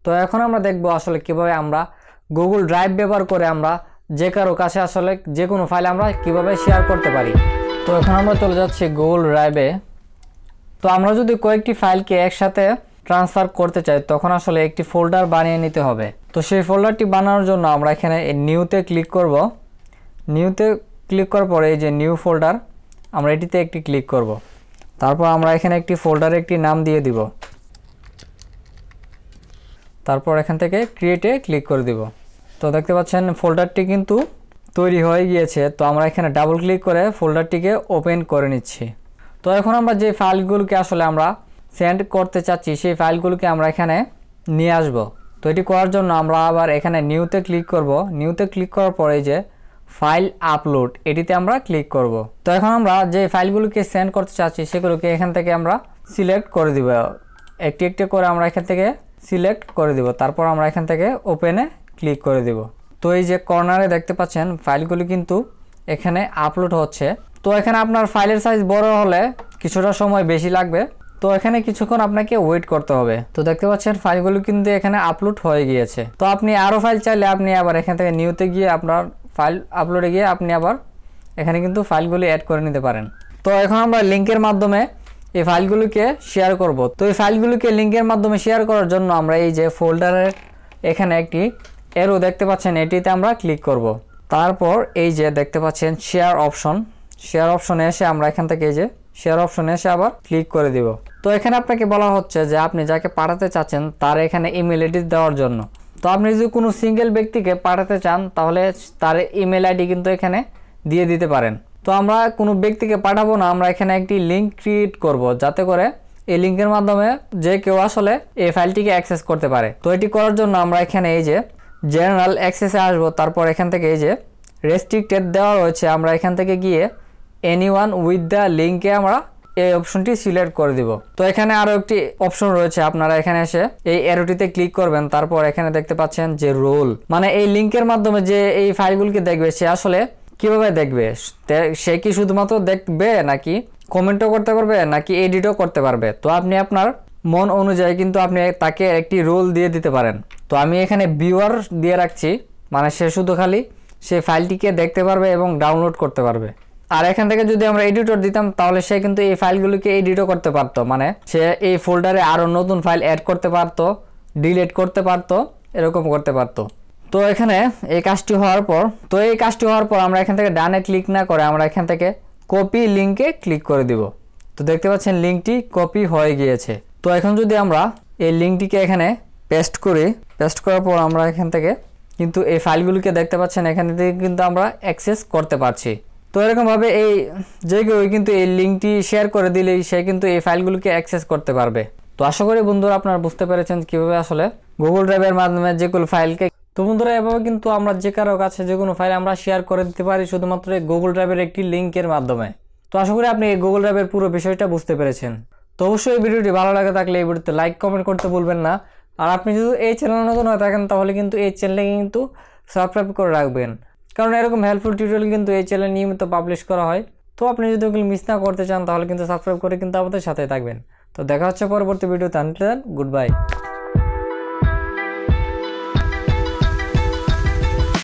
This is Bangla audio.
তো এখন আমরা দেখব আসলে কিভাবে আমরা গুগল ড্রাইভ ব্যবহার করে আমরা যে কারো কাছে আসলে যে কোনো ফাইল আমরা কিভাবে শেয়ার করতে পারি। তো এখন আমরা চলে যাচ্ছি গুগল ড্রাইভে। তো আমরা যদি কয়েকটি ফাইলকে একসাথে ট্রান্সফার করতে চাই তখন আসলে একটি ফোল্ডার বানিয়ে নিতে হবে। তো সেই ফোল্ডারটি বানানোর জন্য আমরা এখানে নিউতে ক্লিক করব। নিউতে ক্লিক করার পরে এই যে নিউ ফোল্ডার, আমরা এটিতে একটি ক্লিক করব। তারপর আমরা এখানে একটি ফোল্ডারে একটি নাম দিয়ে দিব। তারপর এখান থেকে ক্রিয়েটে ক্লিক করে দিব। তো দেখতে পাচ্ছেন ফোল্ডারটি কিন্তু তৈরি হয়ে গিয়েছে। তো আমরা এখানে ডাবল ক্লিক করে ফোল্ডারটিকে ওপেন করে নিচ্ছি। তো এখন আমরা যে ফাইলগুলোকে আসলে আমরা সেন্ড করতে চাচ্ছি সেই ফাইলগুলোকে আমরা এখানে নিয়ে আসব। তো এটি করার জন্য আমরা আবার এখানে নিউতে ক্লিক করব। নিউতে ক্লিক করার পরে যে ফাইল আপলোড এটিতে আমরা ক্লিক করব। তো এখন আমরা যে ফাইলগুলোকে সেন্ড করতে চাচ্ছি সেগুলোকে এখান থেকে আমরা সিলেক্ট করে দিব। একটি একটি করে আমরা এখান থেকে সিলেক্ট করে দিব। তারপর আমরা এখান থেকে ওপেনে ক্লিক করে দিব। তো এই যে কর্নারে দেখতে পাচ্ছেন ফাইলগুলি কিন্তু এখানে আপলোড হচ্ছে। তো এখানে আপনার ফাইলের সাইজ বড় হলে কিছুটা সময় বেশি লাগবে। তো এখানে কিছুক্ষণ আপনাকে ওয়েট করতে হবে। তো দেখতে পাচ্ছেন ফাইলগুলো কিন্তু এখানে আপলোড হয়ে গিয়েছে। তো আপনি আরও ফাইল চাইলে আপনি আবার এখান থেকে নিউতে গিয়ে আপনার ফাইল আপলোডে গিয়ে আপনি আবার এখানে কিন্তু ফাইলগুলি অ্যাড করে নিতে পারেন। তো এখন আমরা লিঙ্কের মাধ্যমে এই ফাইলগুলোকে শেয়ার করব। তো এই ফাইলগুলোকে লিঙ্কের মাধ্যমে শেয়ার করার জন্য আমরা এই যে ফোল্ডারের এখানে একটি এরো দেখতে পাচ্ছেন এটিতে আমরা ক্লিক করব। তারপর এই যে দেখতে পাচ্ছেন শেয়ার অপশন, শেয়ার অপশনে এসে আমরা এখান থেকে এই যে শেয়ার অপশনে এসে আবার ক্লিক করে দিব। তো এখানে আপনাকে বলা হচ্ছে যে আপনি যাকে পাঠাতে চাচ্ছেন তার এখানে ইমেল আইডি দেওয়ার জন্য। তো আপনি যদি কোনো সিঙ্গেল ব্যক্তিকে পাঠাতে চান তাহলে তার ইমেল আইডি কিন্তু এখানে দিয়ে দিতে পারেন। তো আমরা কোনো ব্যক্তিকে পাঠাবো না, আমরা এখানে একটি লিঙ্ক ক্রিয়েট করব যাতে করে এই লিঙ্কের মাধ্যমে যে কেউ আসলে এই ফাইলটিকে অ্যাক্সেস করতে পারে। তো এটি করার জন্য আমরা এখানে এই যে জেনারেল অ্যাক্সেসে আসবো। তারপর এখান থেকে এই যে রেস্ট্রিক্টেড দেওয়া রয়েছে, আমরা এখান থেকে গিয়ে এনিওয়ান উইথ দ্য লিঙ্কে আমরা এই অপশনটি সিলেক্ট করে দিব। তো এখানে আরও একটি অপশন রয়েছে, আপনারা এখানে এসে এই অ্যারোটিতে ক্লিক করবেন। তারপর এখানে দেখতে পাচ্ছেন যে রোল, মানে এই লিঙ্কের মাধ্যমে যে এই ফাইলগুলিকে দেখবে সে আসলে কিভাবে দেখবে, সে কি শুধুমাত্র দেখবে নাকি কমেন্টও করতে পারবে নাকি এডিটও করতে পারবে। তো আপনি আপনার মন অনুযায়ী কিন্তু আপনি তাকে একটি রোল দিয়ে দিতে পারেন। তো আমি এখানে ভিউয়ার দিয়ে রাখছি, মানে সে শুধু খালি সেই ফাইলটিকে দেখতে পারবে এবং ডাউনলোড করতে পারবে। আর এখান থেকে যদি আমরা এডিটর দিতাম তাহলে সে কিন্তু এই ফাইলগুলোকে এডিটও করতে পারতো, মানে সে এই ফোল্ডারে আরও নতুন ফাইল অ্যাড করতে পারতো, ডিলিট করতে পারতো, এরকম করতে পারতো। তো এখানে এই কাজটি হওয়ার পর আমরা এখান থেকে ডানে ক্লিক না করে আমরা এখান থেকে কপি লিঙ্কে ক্লিক করে দিব। তো দেখতে পাচ্ছেন লিঙ্কটি কপি হয়ে গিয়েছে। তো এখন যদি আমরা এই লিঙ্কটিকে এখানে পেস্ট করি, পেস্ট করার পর আমরা এখান থেকে কিন্তু এই ফাইলগুলিকে দেখতে পাচ্ছেন এখান থেকে কিন্তু আমরা অ্যাক্সেস করতে পারছি। তো এরকমভাবে এই যে কেউ কিন্তু এই লিঙ্কটি শেয়ার করে দিলেই সে কিন্তু এই ফাইলগুলিকে অ্যাক্সেস করতে পারবে। তো আশা করি বন্ধুরা আপনারা বুঝতে পেরেছেন কীভাবে আসলে গুগল ড্রাইভের মাধ্যমে যে কোনো ফাইলকে। তো বন্ধুরা এভাবে কিন্তু আমরা যে কারো কাছে যে কোনো ফাইল আমরা শেয়ার করে দিতে পারি শুধুমাত্র এই গুগল ড্রাইভের একটি লিঙ্কের মাধ্যমে। তো আশা করি আপনি এই গুগল ড্রাইভের পুরো বিষয়টা বুঝতে পেরেছেন। তো অবশ্যই এই ভিডিওটি ভালো লাগে থাকলে এই ভিডিওতে লাইক কমেন্ট করতে ভুলবেন না। আর আপনি যদি এই চ্যানেল নতুন হয়ে থাকেন তাহলে কিন্তু এই চ্যানেলকে কিন্তু সাবস্ক্রাইব করে রাখবেন, কারণ এরকম হেল্পফুল টিউটোরিয়াল কিন্তু এই চ্যানেলে নিয়মিত পাবলিশ করা হয়। তো আপনি যদি ওগুলো মিস না করতে চান তাহলে কিন্তু সাবস্ক্রাইব করে কিন্তু আমাদের সাথে থাকবেন। তো দেখা হচ্ছে পরবর্তী ভিডিওতে। Until then, good bye.